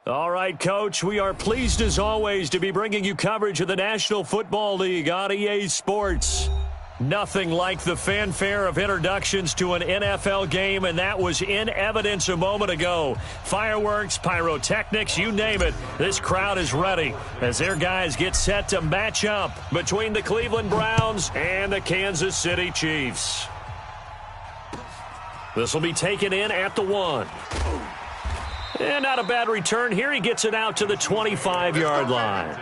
All right, Coach, we are pleased as always to be bringing you coverage of the National Football League on EA Sports. Nothing like the fanfare of introductions to an NFL game, and that was in evidence a moment ago. Fireworks, pyrotechnics, you name it. This crowd is ready as their guys get set to match up between the Cleveland Browns and the Kansas City Chiefs. This will be taken in at the 1. And not a bad return here. He gets it out to the 25-yard line.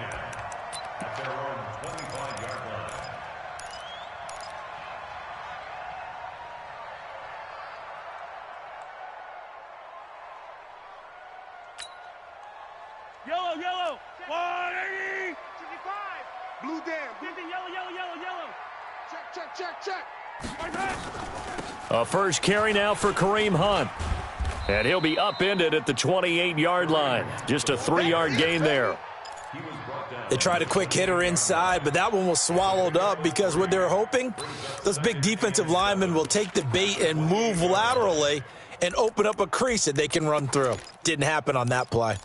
Yellow. 180. 65. Blue down. 50, yellow. Check. A first carry now for Kareem Hunt. And he'll be upended at the 28-yard line. Just a 3-yard gain there. They tried a quick hitter inside, but that one was swallowed up because what they're hoping, those big defensive linemen will take the bait and move laterally and open up a crease that they can run through. Didn't happen on that play.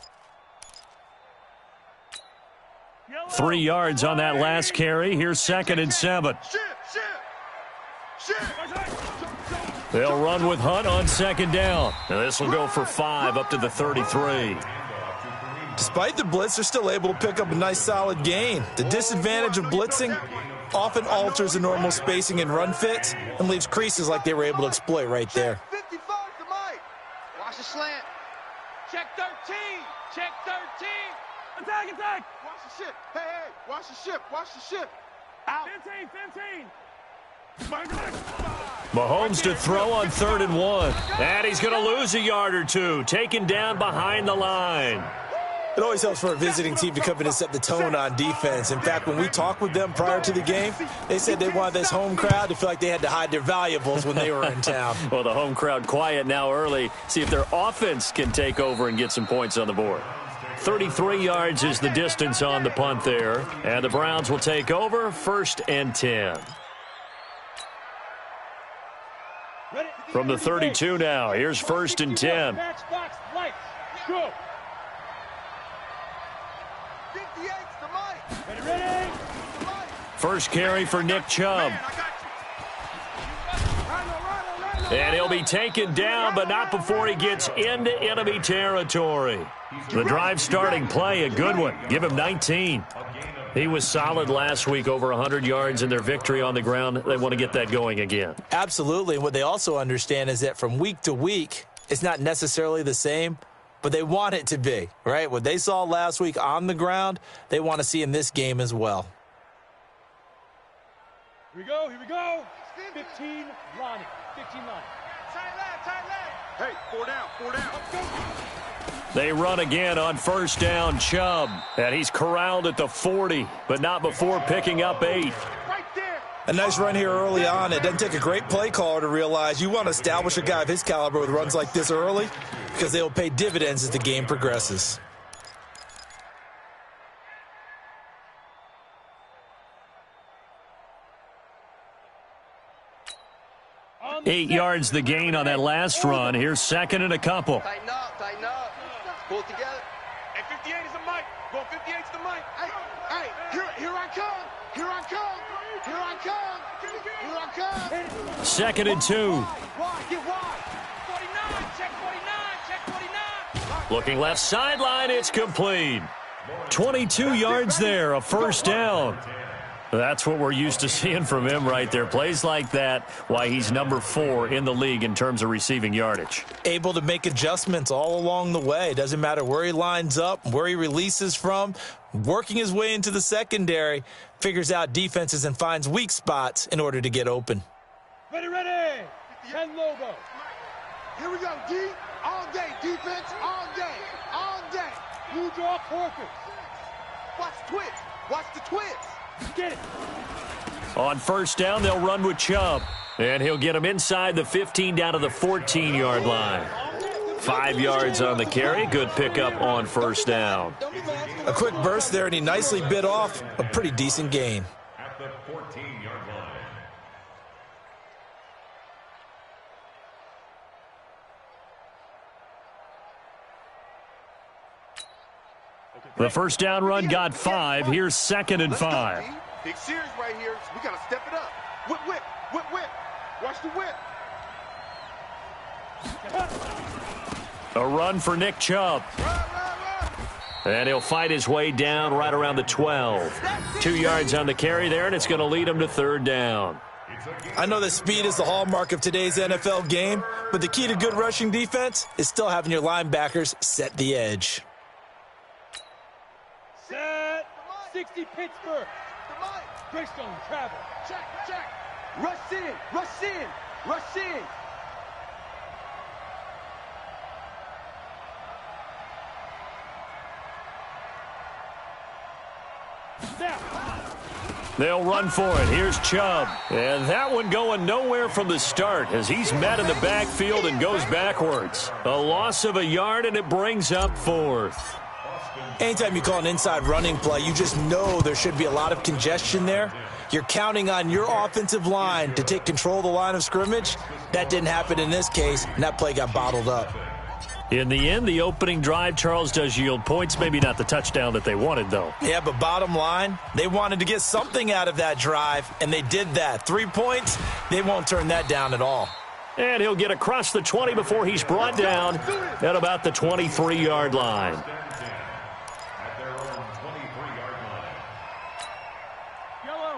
3 yards on that last carry. Here's 2nd and 7. They'll run with Hunt on 2nd down. Now this will go for 5 up to the 33. Despite the blitz, they're still able to pick up a nice solid gain. The disadvantage of blitzing often alters the normal spacing and run fits and leaves creases like they were able to exploit right there. 55 to Mike. Watch the slant. Check 13. Attack. Watch the ship. Hey. Watch the ship. Out. 15. Mahomes to throw on 3rd and 1. And he's going to lose a yard or two. Taken down behind the line. It always helps for a visiting team to come in and set the tone on defense. In fact, when we talked with them prior to the game, they said they wanted this home crowd to feel like they had to hide their valuables when they were in town. Well, the home crowd quiet now early. See if their offense can take over and get some points on the board. 33 yards is the distance on the punt there. And the Browns will take over 1st and 10. From the 32 now, here's 1st and 10. First carry for Nick Chubb. And he'll be taken down, but not before he gets into enemy territory. The drive starting play, a good one. Give him 19. He was solid last week, over 100 yards in their victory on the ground. They want to get that going again. Absolutely. What they also understand is that from week to week, it's not necessarily the same, but they want it to be, right? What they saw last week on the ground, they want to see in this game as well. Here we go. 15, Lonnie. 15 Lonnie. Tight left. Hey, 4 down. Let's go. They run again on 1st down, Chubb. And he's corralled at the 40, but not before picking up 8. Right there. A nice run here early on. It doesn't take a great play caller to realize you want to establish a guy of his caliber with runs like this early because they will pay dividends as the game progresses. 8 yards the gain on that last run. Here's 2nd and a couple. Tighten up. Pull it together. Hey, 58 is the mic. Go 58 is the mic. Hey, here I come. 2nd and 2. Get wide. 49. Check 49. Looking left sideline. It's complete. 22 yards there, a 1st down. That's what we're used to seeing from him right there. Plays like that, why he's number 4 in the league in terms of receiving yardage. Able to make adjustments all along the way. Doesn't matter where he lines up, where he releases from. Working his way into the secondary, figures out defenses and finds weak spots in order to get open. Ready. 10 logo. Here we go, D. All day. Defense, all day. Blue draw corpus. Watch the twist. Get it. On 1st down, they'll run with Chubb. And he'll get him inside the 15 down to the 14-yard line. 5 yards on the carry. Good pickup on 1st down. A quick burst there, and he nicely bit off a pretty decent gain. At the 14-yard line. The first down run got 5. Here's 2nd and 5. Big series right here. We got to step it up. Whip, whip, whip, whip. Watch the whip. A run for Nick Chubb. And he'll fight his way down right around the 12. 2 yards on the carry there, and it's going to lead him to 3rd down. I know that speed is the hallmark of today's NFL game, but the key to good rushing defense is still having your linebackers set the edge. Set. 60 Pittsburgh. Greystone travel. Check, check. Rush in, rush in, rush in. They'll run for it. Here's Chubb. And that one going nowhere from the start as he's met in the backfield and goes backwards. A loss of a yard, and it brings up 4th. Anytime you call an inside running play, you just know there should be a lot of congestion there. You're counting on your offensive line to take control of the line of scrimmage. That didn't happen in this case, and that play got bottled up. In the end, the opening drive, Charles, does yield points. Maybe not the touchdown that they wanted, though. Yeah, but bottom line, they wanted to get something out of that drive, and they did that. 3 points, they won't turn that down at all. And he'll get across the 20 before he's brought down at about the 23-yard line.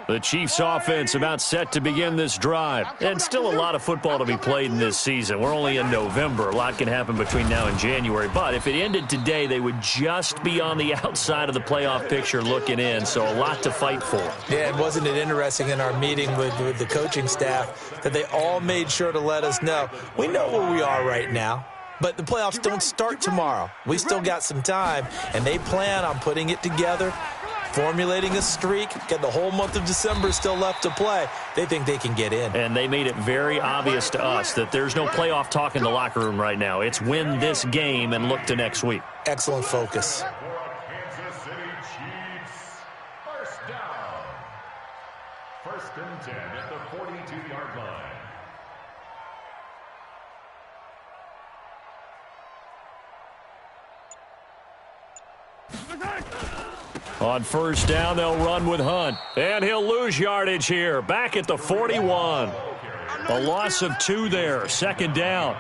The Chiefs' offense about set to begin this drive. And still a lot of football to be played in this season. We're only in November. A lot can happen between now and January. But if it ended today, they would just be on the outside of the playoff picture looking in. So a lot to fight for. Yeah, and wasn't it interesting in our meeting with the coaching staff that they all made sure to let us know, we know where we are right now. But the playoffs don't start tomorrow. We still got some time, and they plan on putting it together, formulating a streak, get the whole month of December still left to play. They think they can get in. And they made it very obvious to us that there's no playoff talk in the locker room right now. It's win this game and look to next week. Excellent focus. Kansas City Chiefs. First down. 1st and 10 at the 42-yard line. On 1st down, they'll run with Hunt. And he'll lose yardage here. Back at the 41. A loss of 2 there. 2nd down.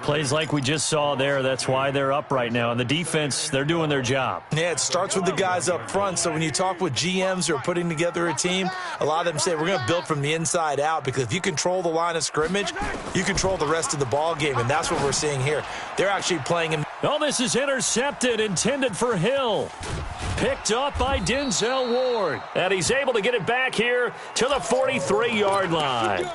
Plays like we just saw there. That's why they're up right now. And the defense, they're doing their job. Yeah, it starts with the guys up front. So when you talk with GMs who are putting together a team, a lot of them say we're going to build from the inside out, because if you control the line of scrimmage, you control the rest of the ball game. And that's what we're seeing here. They're actually playing him. Oh, this is intercepted, intended for Hill. Picked up by Denzel Ward. And he's able to get it back here to the 43-yard line.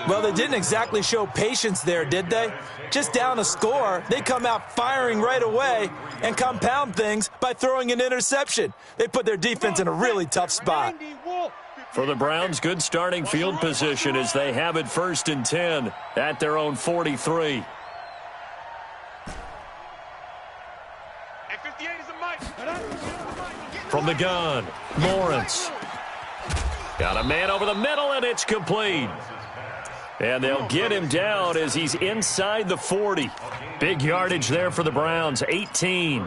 Well, they didn't exactly show patience there, did they? Just down a score, they come out firing right away and compound things by throwing an interception. They put their defense in a really tough spot. For the Browns, good starting field position as they have it 1st and 10 at their own 43. From the gun, Lawrence. Got a man over the middle, and it's complete. And they'll get him down as he's inside the 40. Big yardage there for the Browns, 18.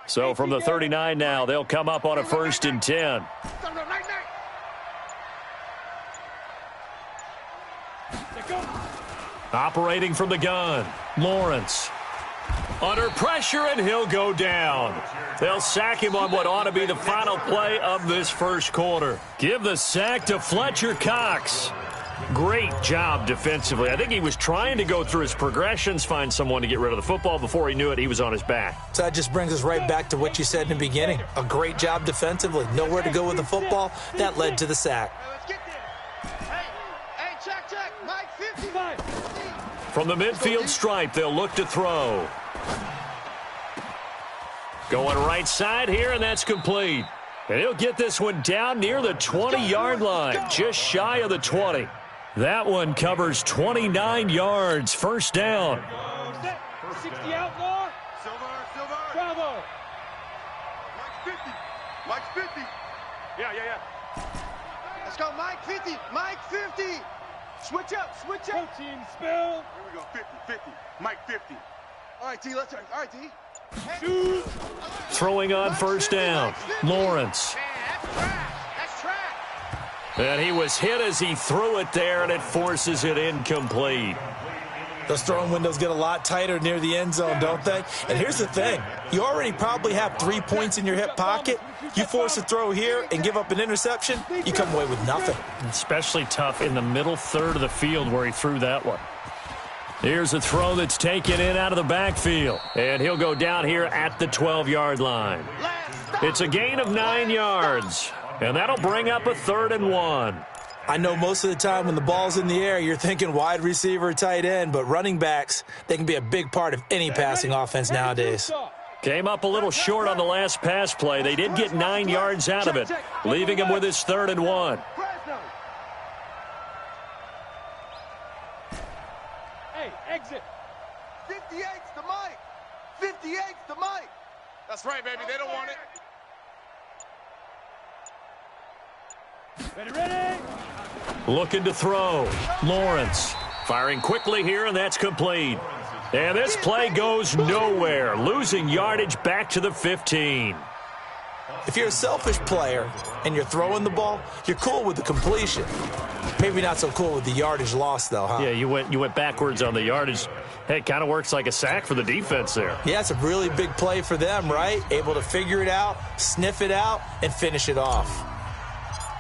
So from the 39 now, they'll come up on a 1st and 10. Operating from the gun, Lawrence. Under pressure, and he'll go down. They'll sack him on what ought to be the final play of this 1st quarter. Give the sack to Fletcher Cox. Great job defensively. I think he was trying to go through his progressions, find someone to get rid of the football. Before he knew it, he was on his back. So that just brings us right back to what you said in the beginning. A great job defensively. Nowhere to go with the football. That led to the sack. From the midfield stripe, they'll look to throw. Going right side here, and that's complete. And he'll get this one down near the 20-yard line, just shy of the 20. That one covers 29 yards. First down. 60 outlaw. Silver. Bravo. Mike 50. Mike 50. Yeah. Let's go, Mike 50. Mike 50. Switch up. Protein spill. Here we go, 50. Mike 50. All right, T, let's turn. All right, T. Shoot. Throwing on first down. Lawrence. That's track. And he was hit as he threw it there, and it forces it incomplete. Those throwing windows get a lot tighter near the end zone, don't they? And here's the thing. You already probably have 3 points in your hip pocket. You force a throw here and give up an interception, you come away with nothing. Especially tough in the middle third of the field where he threw that one. Here's a throw that's taken in out of the backfield. And he'll go down here at the 12-yard line. It's a gain of 9 yards. And that'll bring up a 3rd and 1. I know most of the time when the ball's in the air, you're thinking wide receiver, tight end, but running backs, they can be a big part of any passing offense nowadays. Came up a little short on the last pass play. They did get 9 yards out of it, leaving him with his 3rd and 1. Hey, exit. 58's the Mike. 58's the Mike. That's right, baby. They don't want it. Ready. Looking to throw. Lawrence firing quickly here, and that's complete. And this play goes nowhere, losing yardage back to the 15. If you're a selfish player and you're throwing the ball, you're cool with the completion. Maybe not so cool with the yardage loss, though, huh? Yeah, you went backwards on the yardage. Hey, it kind of works like a sack for the defense there. Yeah, it's a really big play for them, right? Able to figure it out, sniff it out, and finish it off.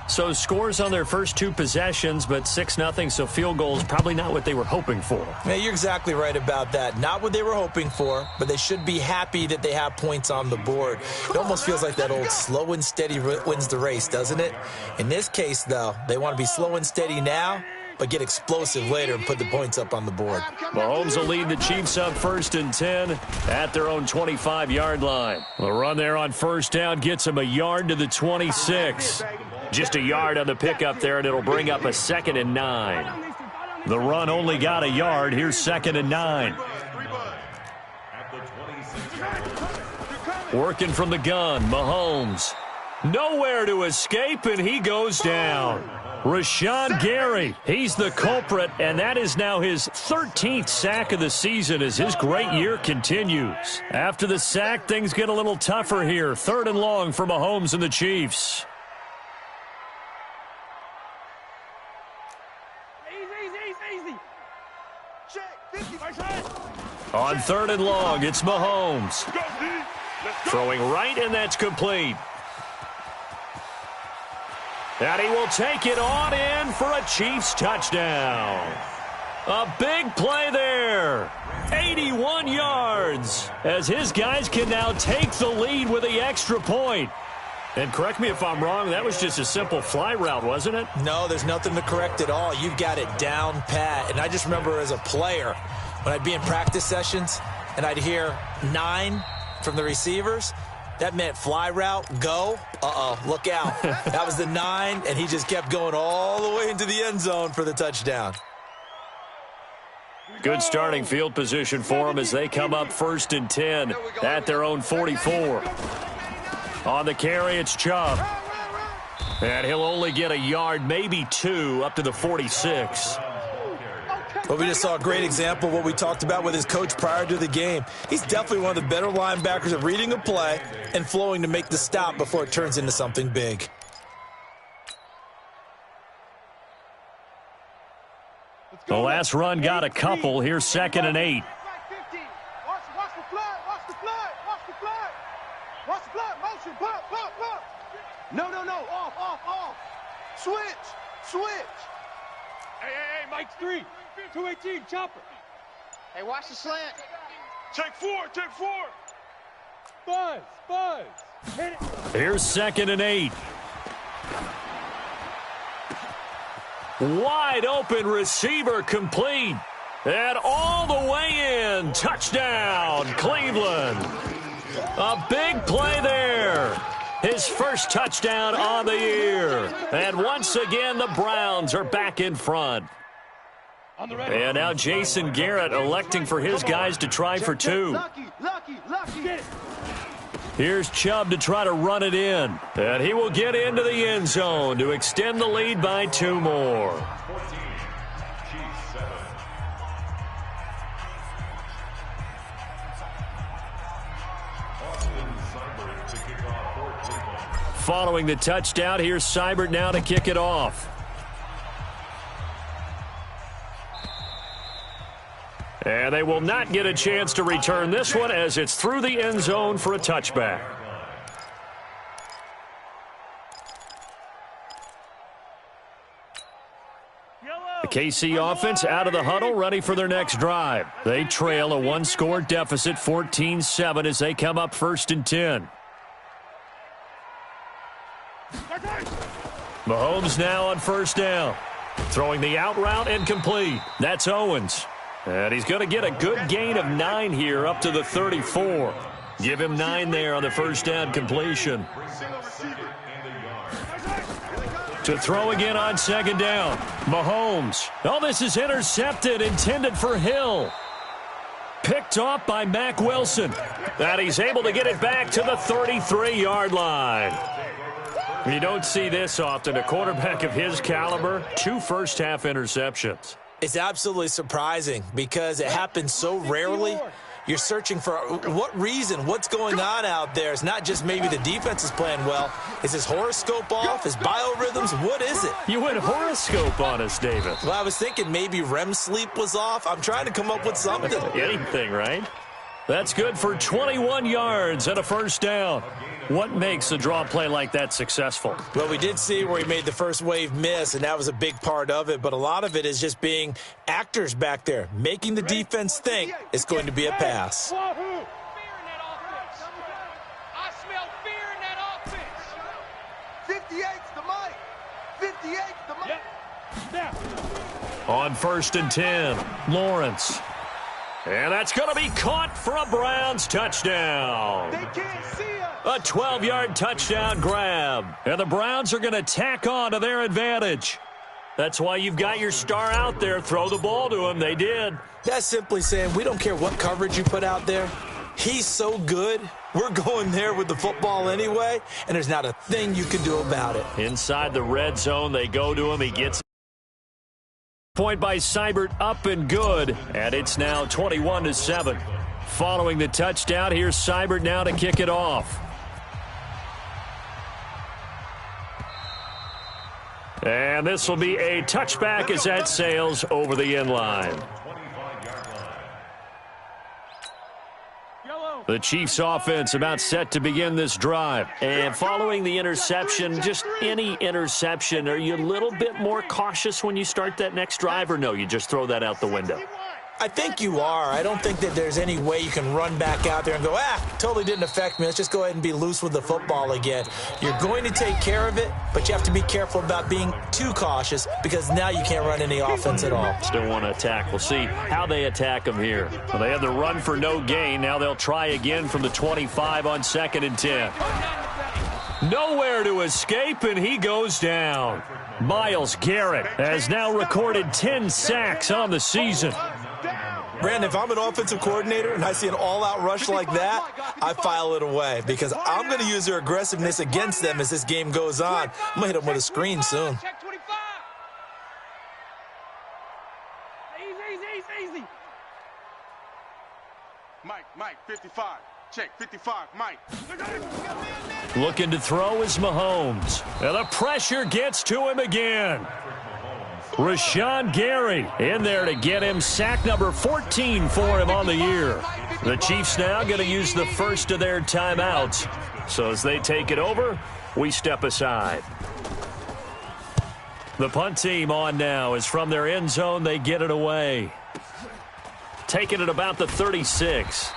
So scores on their first 2 possessions, but 6-0, so field goals probably not what they were hoping for. Yeah, you're exactly right about that. Not what they were hoping for, but they should be happy that they have points on the board. It almost feels like that old slow and steady wins the race, doesn't it? In this case, though, they want to be slow and steady now, but get explosive later and put the points up on the board. Mahomes will lead the Chiefs up 1st and 10 at their own 25-yard line. The run there on first down gets him a yard to the 26. Just a yard on the pickup there, and it'll bring up a 2nd and 9. The run only got a yard. Here's 2nd and 9. Working from the gun, Mahomes. Nowhere to escape, and he goes down. Rashawn Gary, he's the culprit, and that is now his 13th sack of the season as his great year continues. After the sack, things get a little tougher here. 3rd and long for Mahomes and the Chiefs. On 3rd and long, it's Mahomes. Throwing right, and that's complete. And he will take it on in for a Chiefs touchdown. A big play there. 81 yards as his guys can now take the lead with the extra point. And correct me if I'm wrong, that was just a simple fly route, wasn't it? No, there's nothing to correct at all. You've got it down pat. And I just remember as a player, when I'd be in practice sessions and I'd hear 9 from the receivers, that meant fly route, go. Look out. That was the 9, and he just kept going all the way into the end zone for the touchdown. Good starting field position for them as they come up 1st and 10 at their own 44. On the carry, it's Chubb. And he'll only get a yard, maybe 2, up to the 46. Well, we just saw a great example of what we talked about with his coach prior to the game. He's definitely one of the better linebackers at reading a play and flowing to make the stop before it turns into something big. The last run got a couple. Here's 2nd and 8. Watch the flag. Motion. Pop. No. Off. Switch. Hey, Mike's 3. 218, chopper. Hey, watch the slant. Take four. Buzz. Hit it. Here's 2nd and 8. Wide open receiver complete. And all the way in. Touchdown, Cleveland. A big play there. his first touchdown on the year. And once again, the Browns are back in front. And now Jason Garrett electing for his guys to try for two. Here's Chubb to try to run it in. And he will get into the end zone to extend the lead by 2 more. Following the touchdown, here's Seibert now to kick it off. And they will not get a chance to return this one as it's through the end zone for a touchback. The KC offense out of the huddle, ready for their next drive. They trail a 1-score deficit, 14-7, as they come up 1st and 10. Mahomes now on 1st down. Throwing the out route and complete. That's Owens. And he's going to get a good gain of 9 here up to the 34. Give him 9 there on the 1st down completion. To throw again on 2nd down. Mahomes. Oh, this is intercepted, intended for Hill. Picked off by Mack Wilson. And he's able to get it back to the 33-yard line. You don't see this often. A quarterback of his caliber, 2 first-half interceptions. It's absolutely surprising because it happens so rarely. You're searching for what reason, what's going on out there. It's not just maybe the defense is playing well. Is his horoscope off? His biorhythms? What is it? You went horoscope on us, David. Well, I was thinking maybe REM sleep was off. I'm trying to come up with something. Anything, right? That's good for 21 yards and a 1st down. What makes a draw play like that successful? Well, we did see where he made the first wave miss, and that was a big part of it. But a lot of it is just being actors back there, making the defense think it's going to be a pass. I smell fear in that offense. 58's the mic. 58's the mic. Now. On 1st and 10, Lawrence. And that's going to be caught for a Browns touchdown. They can't see us. A 12-yard touchdown grab. And the Browns are going to tack on to their advantage. That's why you've got your star out there. Throw the ball to him. They did. That's simply saying we don't care what coverage you put out there. He's so good. We're going there with the football anyway, and there's not a thing you can do about it. Inside the red zone, they go to him. He gets point by Seibert, up and good. And it's now 21-7. Following the touchdown, here's Seibert now to kick it off. And this will be a touchback as that sails over the end line. The Chiefs offense about set to begin this drive. And following the interception, just any interception, are you a little bit more cautious when you start that next drive, or no, you just throw that out the window? I think you are. I don't think that there's any way you can run back out there and go, totally didn't affect me. Let's just go ahead and be loose with the football again. You're going to take care of it, but you have to be careful about being too cautious because now you can't run any offense at all. Still want to attack. We'll see how they attack them here. Well, they had the run for no gain. Now they'll try again from the 25 on 2nd and 10. Nowhere to escape, and he goes down. Myles Garrett has now recorded 10 sacks on the season. Brandon, if I'm an offensive coordinator and I see an all-out rush like that, I file it away because I'm going to use their aggressiveness against them as this game goes on. I'm going to hit them with a screen soon. Check 25. Easy. Mike, 55. Check, 55, Mike. Looking to throw is Mahomes. And the pressure gets to him again. Rashawn Gary in there to get him sack number 14 for him on the year. The Chiefs now going to use the first of their timeouts. So as they take it over, we step aside. The punt team on now is from their end zone. They get it away. Taking it about the 36.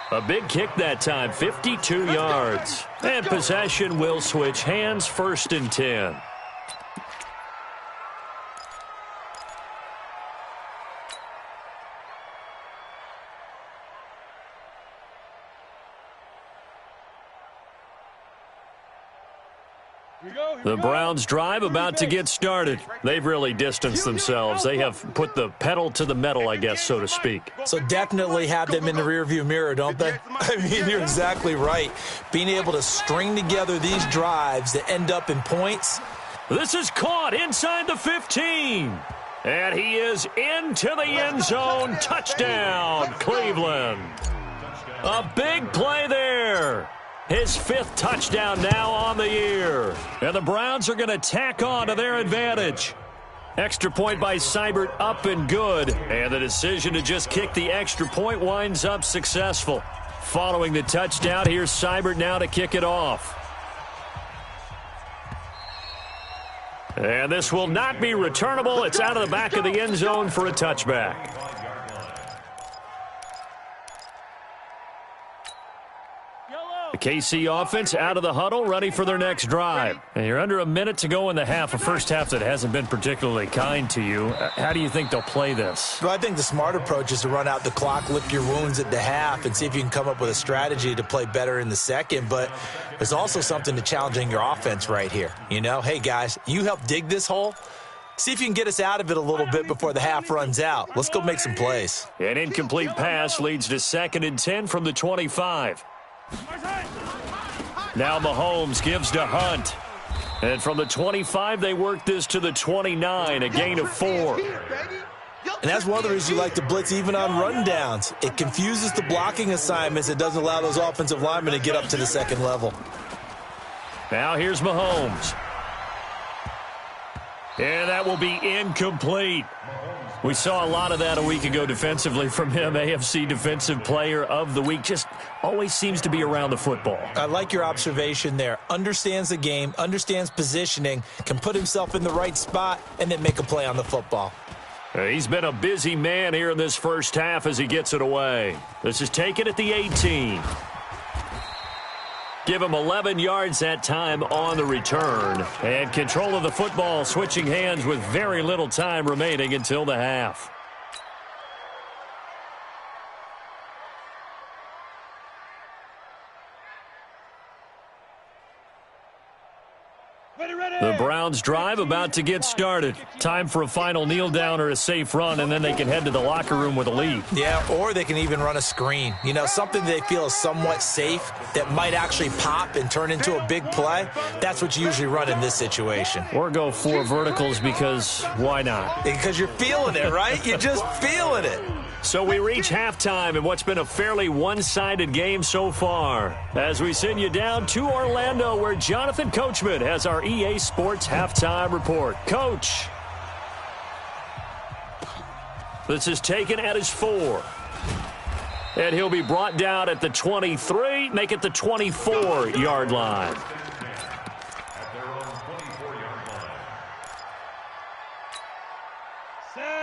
A big kick that time, 52 yards. And possession will switch hands, 1st and 10. The Browns drive about to get started. They've really distanced themselves. They have put the pedal to the metal, I guess, so to speak. So definitely have them in the rearview mirror, don't they? I mean, you're exactly right. Being able to string together these drives that end up in points. This is caught inside the 15. And he is into the end zone. Touchdown, Cleveland. A big play there. His 5th touchdown now on the year. And the Browns are going to tack on to their advantage. Extra point by Seibert up and good. And the decision to just kick the extra point winds up successful. Following the touchdown, here's Seibert now to kick it off. And this will not be returnable. It's out of the back of the end zone for a touchback. The KC offense out of the huddle, ready for their next drive. And you're under a minute to go in the half, a first half that hasn't been particularly kind to you. How do you think they'll play this? Well, I think the smart approach is to run out the clock, lick your wounds at the half, and see if you can come up with a strategy to play better in the second. But there's also something to challenging your offense right here. You know, hey, guys, you help dig this hole. See if you can get us out of it a little bit before the half runs out. Let's go make some plays. An incomplete pass leads to 2nd and 10 from the 25. Now Mahomes gives to Hunt. And from the 25, they work this to the 29, a gain of 4. And that's one of the reasons you like to blitz even on rundowns. It confuses the blocking assignments. It doesn't allow those offensive linemen to get up to the second level. Now here's Mahomes. And that will be incomplete. We saw a lot of that a week ago defensively from him. AFC Defensive Player of the Week. Just always seems to be around the football. I like your observation there. Understands the game, understands positioning, can put himself in the right spot, and then make a play on the football. He's been a busy man here in this first half as he gets it away. This is taken at the 18. Give him 11 yards that time on the return. And control of the football switching hands with very little time remaining until the half. The Browns drive about to get started. Time for a final kneel down or a safe run, and then they can head to the locker room with a lead. Yeah, or they can even run a screen. You know, something they feel is somewhat safe that might actually pop and turn into a big play. That's what you usually run in this situation. Or go 4 verticals because why not? Because you're feeling it, right? You're just feeling it. So we reach halftime in what's been a fairly one-sided game so far. As we send you down to Orlando, where Jonathan Coachman has our EA Sports Halftime Report. Coach. This is taken at his 4. And he'll be brought down at the 23, make it the 24-yard line.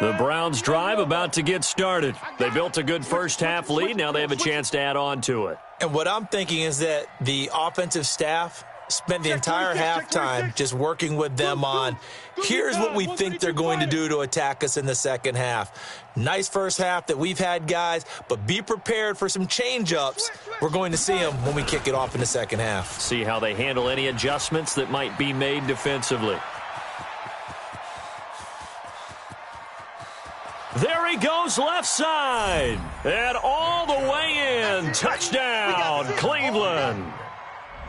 The Browns drive about to get started. They built a good first half lead. Now they have a chance to add on to it. And what I'm thinking is that the offensive staff spent the entire halftime just working with them on, here's what we think they're going to do to attack us in the second half. Nice first half that we've had, guys, but be prepared for some change-ups. We're going to see them when we kick it off in the second half. See how they handle any adjustments that might be made defensively. There he goes left side. And all the way in. Touchdown, Cleveland.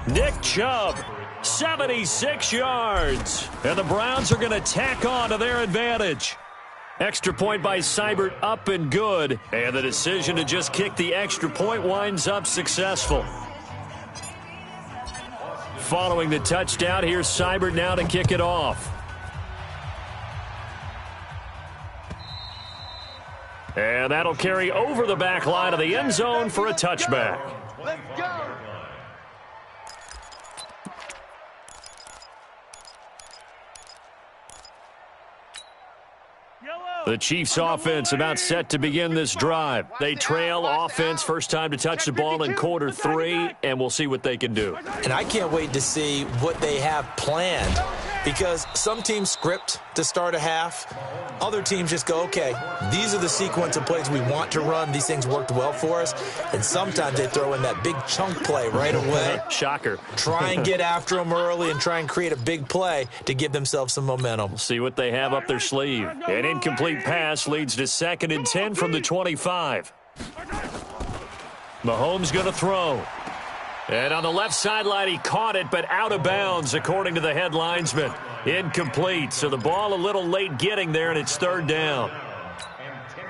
Nick Chubb, 76 yards. And the Browns are going to tack on to their advantage. Extra point by Seibert up and good. And the decision to just kick the extra point winds up successful. Following the touchdown, here's Seibert now to kick it off. And that'll carry over the back line of the end zone for a touchback. Let's go. The Chiefs offense about set to begin this drive. They trail offense, first time to touch the ball in quarter 3, and we'll see what they can do. And I can't wait to see what they have planned. because some teams script to start a half. Other teams just go, okay, these are the sequence of plays we want to run. These things worked well for us. And sometimes they throw in that big chunk play right away. Shocker. Try and get after them early and try and create a big play to give themselves some momentum. We'll see what they have up their sleeve. An incomplete pass leads to 2nd and 10 from the 25. Mahomes going to throw. And on the left sideline, he caught it, but out of bounds, according to the head linesman. Incomplete, so the ball a little late getting there, and it's 3rd down.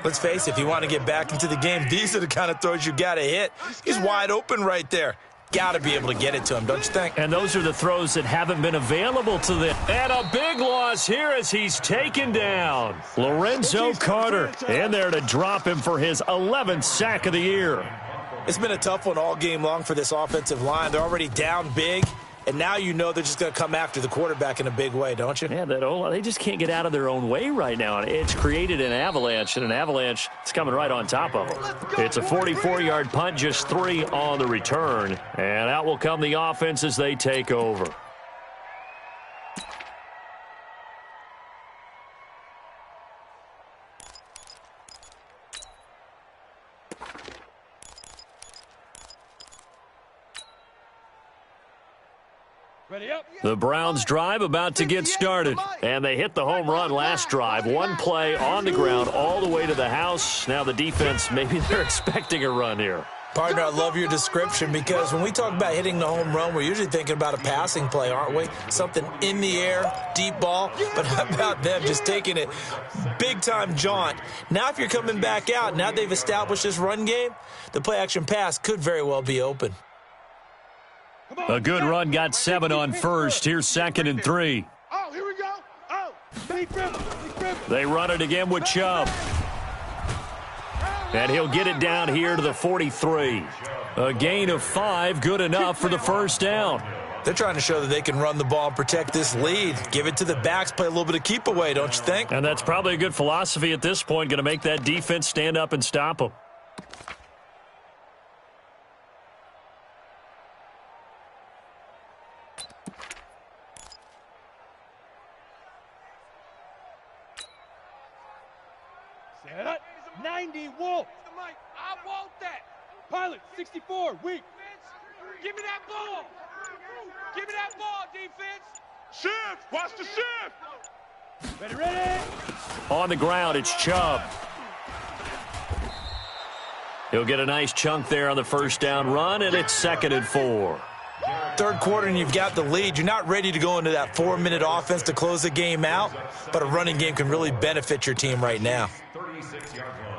Let's face it, if you want to get back into the game, these are the kind of throws you got to hit. He's wide open right there. Got to be able to get it to him, don't you think? And those are the throws that haven't been available to them. And a big loss here as he's taken down. Lorenzo Carter in there to drop him for his 11th sack of the year. It's been a tough one all game long for this offensive line. They're already down big, and now you know they're just going to come after the quarterback in a big way, don't you? Yeah, they just can't get out of their own way right now. It's created an avalanche, and an avalanche is coming right on top of them. It's a 44-yard punt, just 3 on the return, and out will come the offense as they take over. The Browns drive about to get started, and they hit the home run last drive. One play on the ground all the way to the house. Now the defense, maybe they're expecting a run here. Partner, I love your description because when we talk about hitting the home run, we're usually thinking about a passing play, aren't we? Something in the air, deep ball. But how about them just taking it big-time jaunt? Now if you're coming back out, now they've established this run game, the play-action pass could very well be open. A good run got 7 on first. Here's 2nd and 3. Oh, here we go. Oh. They run it again with Chubb. And he'll get it down here to the 43. A gain of 5, good enough for the 1st down. They're trying to show that they can run the ball and protect this lead. Give it to the backs, play a little bit of keep away, don't you think? And that's probably a good philosophy at this point, going to make that defense stand up and stop them. Set up. 90, Wolf. I want that. Pilot, 64, weak. Give me that ball. Give me that ball, defense. Shift. Watch the shift. Ready, ready. On the ground, it's Chubb. He'll get a nice chunk there on the 1st down run, and it's 2nd and 4. 3rd quarter and you've got the lead. You're not ready to go into that 4-minute offense to close the game out, but a running game can really benefit your team right now. 36-yard line.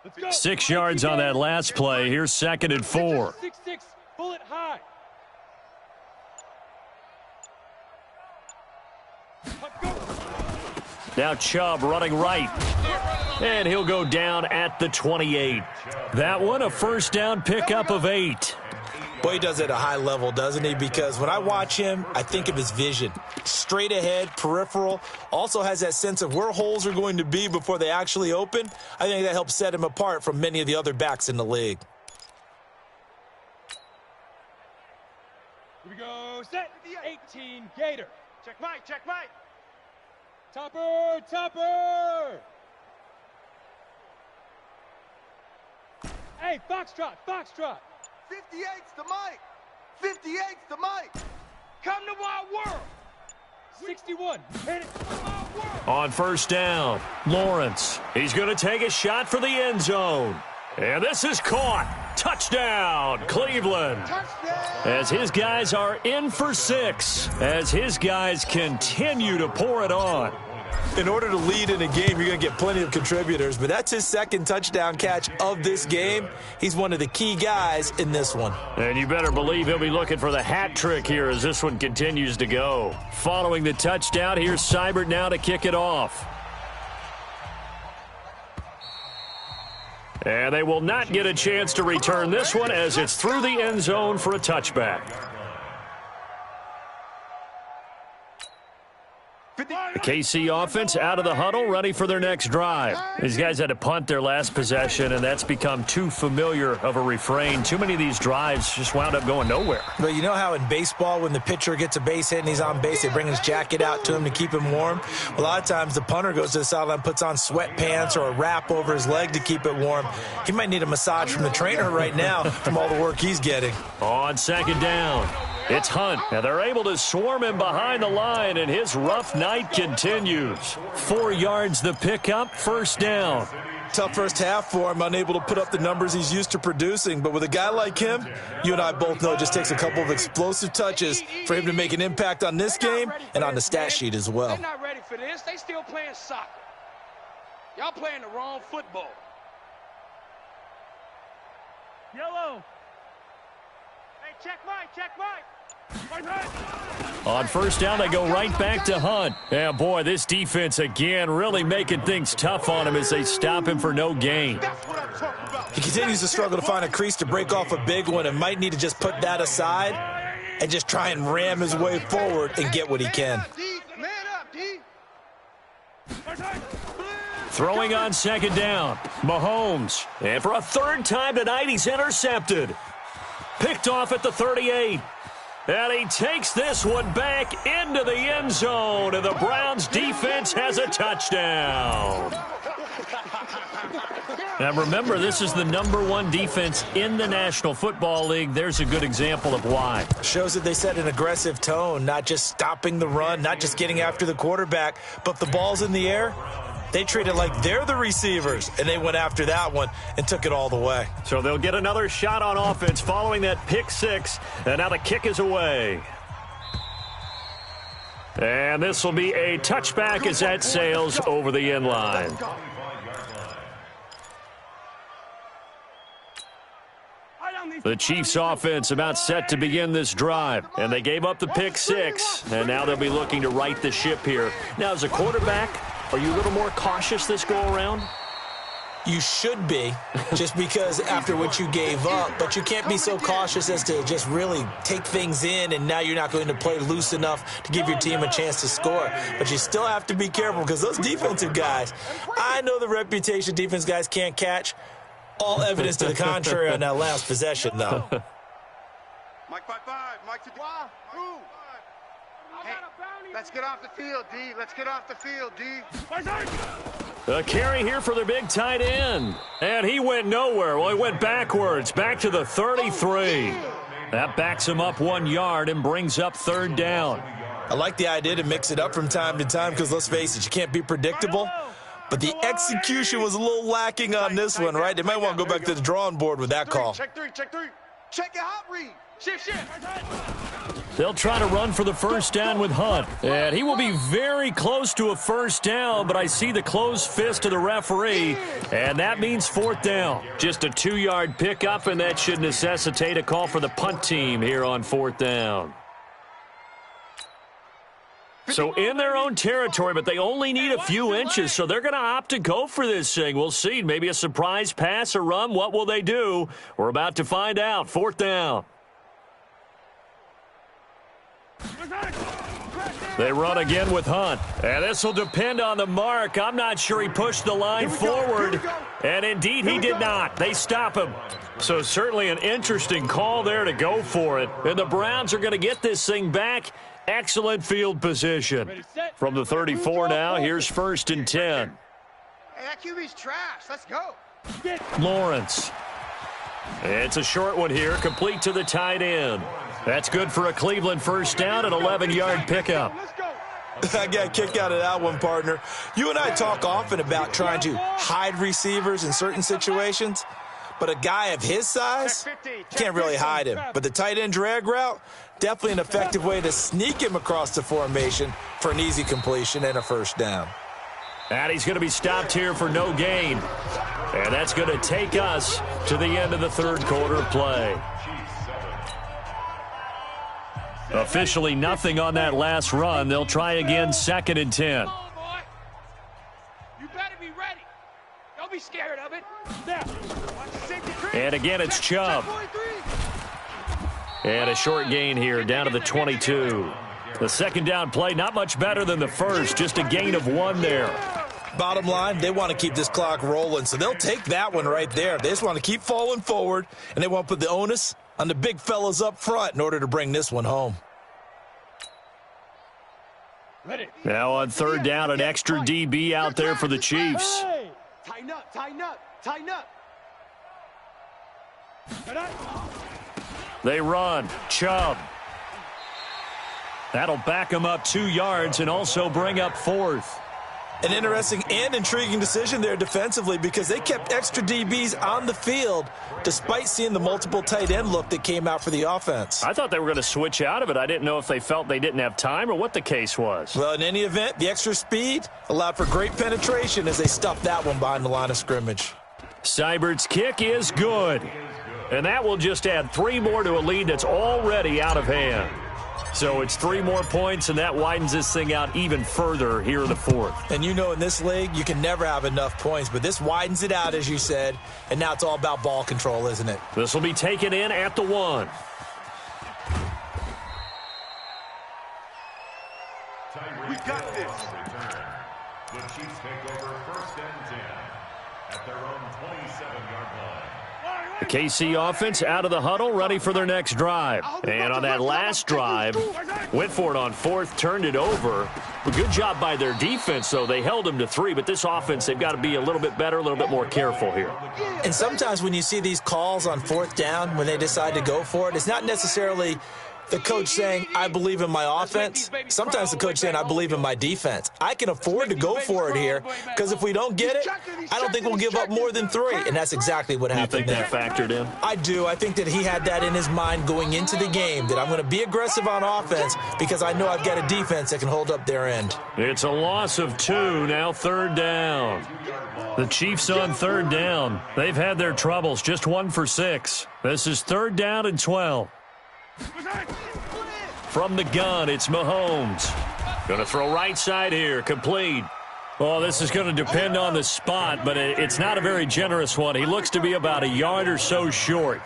Let's go. 6 yards on that last play. Here's 2nd and 4. 6-6, bullet high. Now Chubb running right. And he'll go down at the 28. That one, a 1st down pickup of 8. Boy, he does it at a high level, doesn't he? Because when I watch him, I think of his vision. Straight ahead, peripheral. Also has that sense of where holes are going to be before they actually open. I think that helps set him apart from many of the other backs in the league. Here we go. Set. 18, Gator. Check Mike. Check Mike. Topper, topper. Hey, Foxtrot, Foxtrot. 58's the Mike. 58's the Mike. Come to my world. 61. Hit it. On 1st down, Lawrence. He's going to take a shot for the end zone. And this is caught. Touchdown, Cleveland. As his guys are in for 6. As his guys continue to pour it on. In order to lead in a game, you're going to get plenty of contributors, but that's his 2nd touchdown catch of this game. He's one of the key guys in this one. And you better believe he'll be looking for the hat trick here as this one continues to go. Following the touchdown, here's Seibert now to kick it off. And they will not get a chance to return this one as it's through the end zone for a touchback. 50. The KC offense out of the huddle, ready for their next drive. These guys had to punt their last possession, and that's become too familiar of a refrain. Too many of these drives just wound up going nowhere. But you know how in baseball, when the pitcher gets a base hit and he's on base, they bring his jacket out to him to keep him warm? A lot of times the punter goes to the sideline, puts on sweatpants or a wrap over his leg to keep it warm. He might need a massage from the trainer right now from all the work he's getting. On second down, it's Hunt. And they're able to swarm him behind the line, and his rough night continues. 4 yards the pickup, first down. Tough first half for him, unable to put up the numbers he's used to producing. But with a guy like him, you and I both know it just takes a couple of explosive touches for him to make an impact on this game and on the stat sheet as well. They're not ready for this. They still playing soccer. Y'all playing the wrong football. Yellow. Hey, check Mike, check Mike. On first down, they go right back to Hunt. Yeah, boy, this defense again really making things tough on him as they stop him for no gain. He continues to struggle to find a crease to break off a big one and might need to just put that aside and just try and ram his way forward and get what he can. Throwing on second down, Mahomes. And for a third time tonight, he's intercepted. Picked off at the 38. And he takes this one back into the end zone, and the Browns defense has a touchdown. Now remember, this is the #1 defense in the National Football League. There's a good example of why. Shows that they set an aggressive tone, not just stopping the run, not just getting after the quarterback, but if the ball's in the air, they treat it like they're the receivers, and they went after that one and took it all the way. So they'll get another shot on offense following that pick six, and now the kick is away. And this will be a touchback as that sails over the end line. The Chiefs offense about set to begin this drive, and they gave up the pick six, and now they'll be looking to right the ship here. Now, as a quarterback, are you a little more cautious this go-around? You should be, just because after what you gave up, but you can't be so cautious as to just really take things in, and now you're not going to play loose enough to give your team a chance to score. But you still have to be careful because those defensive guys, I know the reputation defense guys can't catch. All evidence to the contrary on that last possession, though. Mike 5-5, Mike 5. Hey, let's get off the field, D. Let's get off the field, D. A carry here for their big tight end. And he went nowhere. Well, he went backwards, back to the 33. That backs him up 1 yard and brings up third down. I like the idea to mix it up from time to time because, let's face it, you can't be predictable. But the execution was a little lacking on this one, right? They might want to go back to the drawing board with that call. Check three. Check it out, read. Shift. They'll try to run for the first down with Hunt. And he will be very close to a first down, but I see the closed fist of the referee, and that means fourth down. Just a 2-yard pickup, and that should necessitate a call for the punt team here on fourth down. So in their own territory, but they only need a few inches, so they're going to opt to go for this thing. We'll see. Maybe a surprise pass or run. What will they do? We're about to find out. Fourth down. They run again with Hunt. And this will depend on the mark. I'm not sure he pushed the line forward. And indeed, he did not. They stop him. So certainly an interesting call there to go for it. And the Browns are going to get this thing back. Excellent field position. From the 34 now, here's first and 10. Hey, that QB's trash. Let's go. Lawrence. It's a short one here, complete to the tight end. That's good for a Cleveland first down, an 11-yard pickup. I got a kick out of that one, partner. You and I talk often about trying to hide receivers in certain situations, but a guy of his size can't really hide him. But the tight end drag route, definitely an effective way to sneak him across the formation for an easy completion and a first down. And he's going to be stopped here for no gain. And that's going to take us to the end of the third quarter play. Officially nothing on that last run. They'll try again, second and 10. You better be ready. Don't be scared of it. And again, it's Chubb. And a short gain here, down to the 22. The second down play, not much better than the first, just a gain of 1 there. Bottom line, they want to keep this clock rolling, so they'll take that one right there. They just want to keep falling forward, and they want to put the onus on the big fellas up front in order to bring this one home. Now on third down, an extra DB out there for the Chiefs. Tighten up, tighten up, tighten up. They run. Chubb. That'll back them up 2 yards and also bring up 4th. An interesting and intriguing decision there defensively because they kept extra DBs on the field despite seeing the multiple tight end look that came out for the offense. I thought they were going to switch out of it. I didn't know if they felt they didn't have time or what the case was. Well, in any event, the extra speed allowed for great penetration as they stuffed that one behind the line of scrimmage. Seibert's kick is good. And that will just add 3 more to a lead that's already out of hand. So it's 3 more points, and that widens this thing out even further here in the 4th. And you know in this league, you can never have enough points, but this widens it out, as you said, and now it's all about ball control, isn't it? This will be taken in at the 1. We got this. The Chiefs take over 1st and 10 at their own 27-yard line. The KC offense out of the huddle, ready for their next drive. And on that last drive, went for it on 4th, turned it over. But good job by their defense, though. They held them to 3, but this offense, they've got to be a little bit better, a little bit more careful here. And sometimes when you see these calls on 4th down, when they decide to go for it, it's not necessarily the coach saying, I believe in my offense. Sometimes the coach saying, I believe in my defense. I can afford to go for it here because if we don't get it, I don't think we'll give up more than 3. And that's exactly what happened there. You think that factored in? I do. I think that he had that in his mind going into the game, that I'm going to be aggressive on offense because I know I've got a defense that can hold up their end. It's a loss of 2, now 3rd down. The Chiefs on 3rd down. They've had their troubles, just 1 for 6. This is 3rd down and 12. From the gun, it's Mahomes. Going to throw right side here, complete. Well, this is going to depend on the spot, but it's not a very generous one. He looks to be about a yard or so short.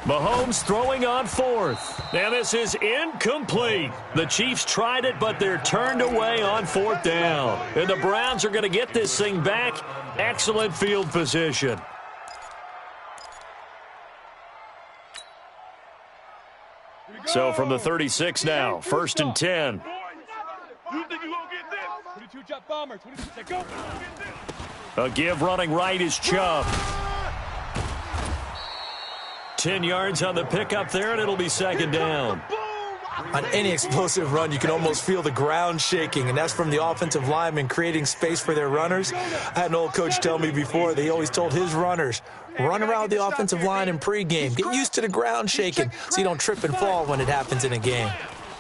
Mahomes throwing on 4th. Now this is incomplete. The Chiefs tried it, but they're turned away on 4th down. And the Browns are going to get this thing back. Excellent field position. So from the 36 now, 1st and 10. You think you're going to get this? 22 jump bomber. 22, go. A give running right is Chubb. 10 yards on the pickup there, and it'll be 2nd down. On any explosive run, you can almost feel the ground shaking, and that's from the offensive linemen creating space for their runners. I had an old coach tell me before, they always told his runners, run around the offensive line in pregame. Get used to the ground shaking so you don't trip and fall when it happens in a game.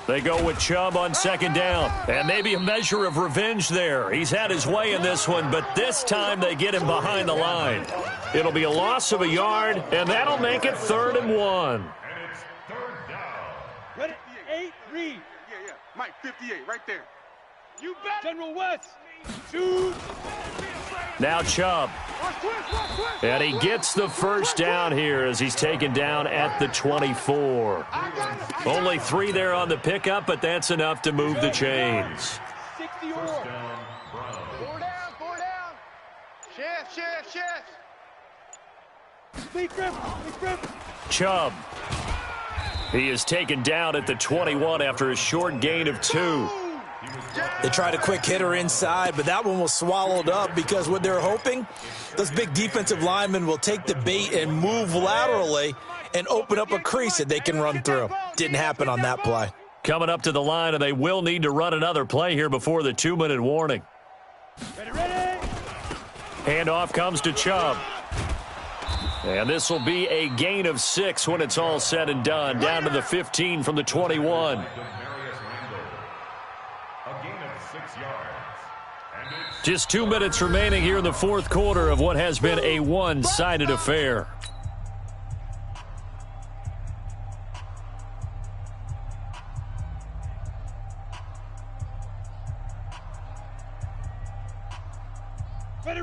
They go with Chubb on 2nd down, and maybe a measure of revenge there. He's had his way in this one, but this time they get him behind the line. It'll be a loss of a yard, and that'll make it 3rd and 1. And it's 3rd down. Ready? 8, read. Yeah. Mike, 58, right there. You bet. General West. 2. Now Chubb. And he gets the 1st down here as he's taken down at the 24. Only 3 there on the pickup, but that's enough to move the chains. 60 or. 4 down. Chef. Speed grip. Chubb. He is taken down at the 21 after a short gain of 2. They tried a quick hitter inside, but that one was swallowed up because what they're hoping, those big defensive linemen will take the bait and move laterally and open up a crease that they can run through. Didn't happen on that play. Coming up to the line, and they will need to run another play here before the 2-minute warning. Ready. Handoff comes to Chubb. And this will be a gain of 6 when it's all said and done. Down to the 15 from the 21. Just 2 minutes remaining here in the 4th quarter of what has been a one-sided affair.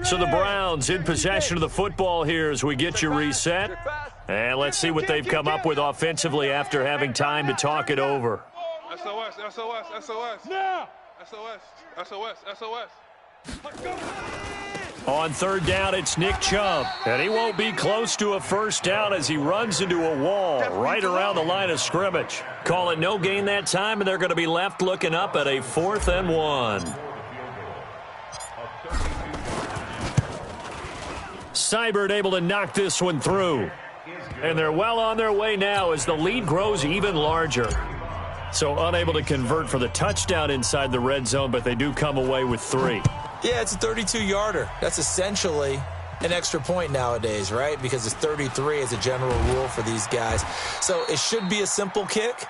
So the Browns in possession of the football here as we get you reset. And let's see what they've come up with offensively after having time to talk it over. SOS, SOS, SOS. Now. SOS, SOS, SOS. On third down, it's Nick Chubb. And he won't be close to a first down as he runs into a wall right around the line of scrimmage. Call it no gain that time, and they're going to be left looking up at a 4th and 1. Seibert able to knock this one through. And they're well on their way now as the lead grows even larger. So unable to convert for the touchdown inside the red zone, but they do come away with 3. Yeah, it's a 32-yarder. That's essentially an extra point nowadays, right? Because it's 33 as a general rule for these guys. So it should be a simple kick.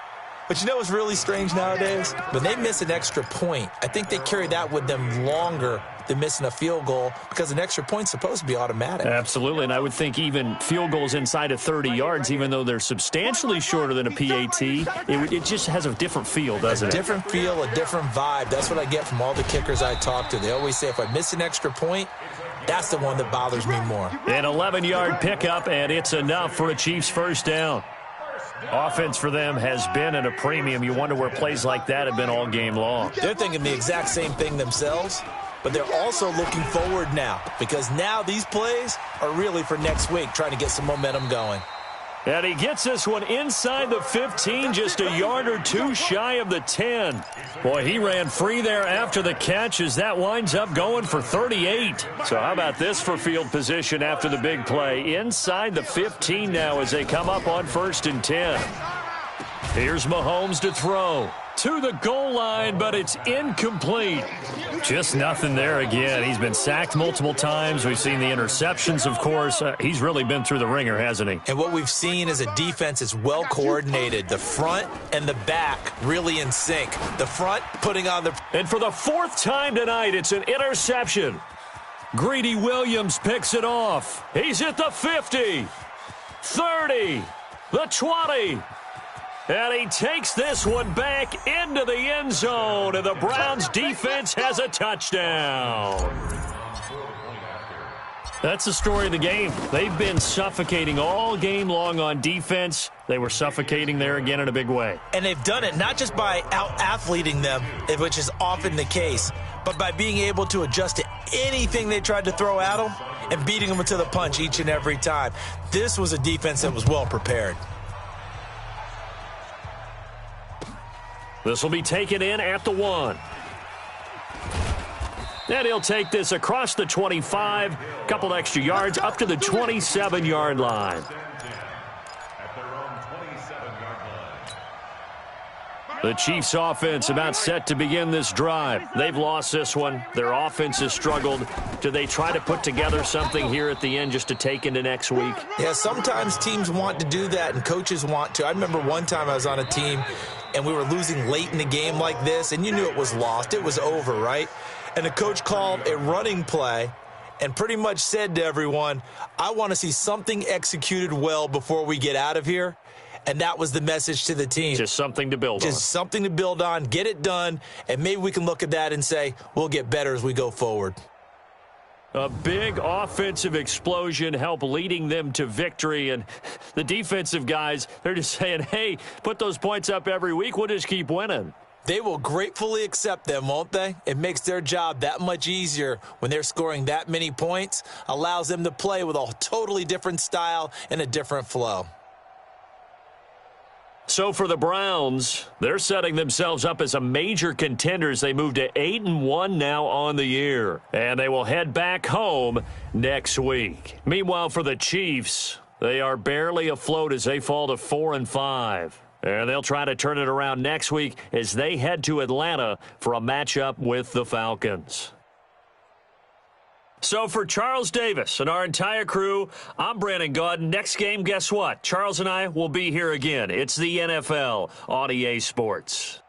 But you know what's really strange nowadays? When they miss an extra point, I think they carry that with them longer than missing a field goal because an extra point's supposed to be automatic. Absolutely, and I would think even field goals inside of 30 yards, even though they're substantially shorter than a PAT, it just has a different feel, doesn't it? A different feel, a different vibe. That's what I get from all the kickers I talk to. They always say if I miss an extra point, that's the one that bothers me more. An 11-yard pickup, and it's enough for a Chiefs first down. Offense for them has been at a premium. You wonder where plays like that have been all game long. They're thinking the exact same thing themselves, but they're also looking forward now because now these plays are really for next week, trying to get some momentum going. And he gets this one inside the 15, just a yard or two shy of the 10. Boy, he ran free there after the catch as that winds up going for 38. So how about this for field position after the big play? Inside the 15 now as they come up on 1st and 10. Here's Mahomes to throw. To the goal line, but it's incomplete. Just nothing there again. He's been sacked multiple times. We've seen the interceptions, of course. He's really been through the ringer, hasn't he? And what we've seen is a defense that's well coordinated. The front and the back really in sync. The front putting on the... And for the 4th time tonight, it's an interception. Greedy Williams picks it off. He's at the 50, 30, the 20. And he takes this one back into the end zone, and the Browns defense has a touchdown. That's the story of the game. They've been suffocating all game long on defense. They were suffocating there again in a big way. And they've done it not just by out-athleting them, which is often the case, but by being able to adjust to anything they tried to throw at them and beating them to the punch each and every time. This was a defense that was well prepared. This will be taken in at the 1. And he'll take this across the 25, couple extra yards up to the 27-yard line. The Chiefs offense about set to begin this drive. They've lost this one. Their offense has struggled. Do they try to put together something here at the end just to take into next week? Yeah, sometimes teams want to do that and coaches want to. I remember one time I was on a team and we were losing late in the game like this, and you knew it was lost. It was over, right? And the coach called a running play and pretty much said to everyone, I want to see something executed well before we get out of here. And that was the message to the team. Just something to build on. Just something to build on, get it done, and maybe we can look at that and say, we'll get better as we go forward. A big offensive explosion helped leading them to victory. And the defensive guys, they're just saying, hey, put those points up every week. We'll just keep winning. They will gratefully accept them, won't they? It makes their job that much easier when they're scoring that many points, allows them to play with a totally different style and a different flow. So for the Browns, they're setting themselves up as a major contender as they move to 8-1 now on the year. And they will head back home next week. Meanwhile, for the Chiefs, they are barely afloat as they fall to 4-5. And they'll try to turn it around next week as they head to Atlanta for a matchup with the Falcons. So for Charles Davis and our entire crew, I'm Brandon Gaudin. Next game, guess what? Charles and I will be here again. It's the NFL on EA Sports.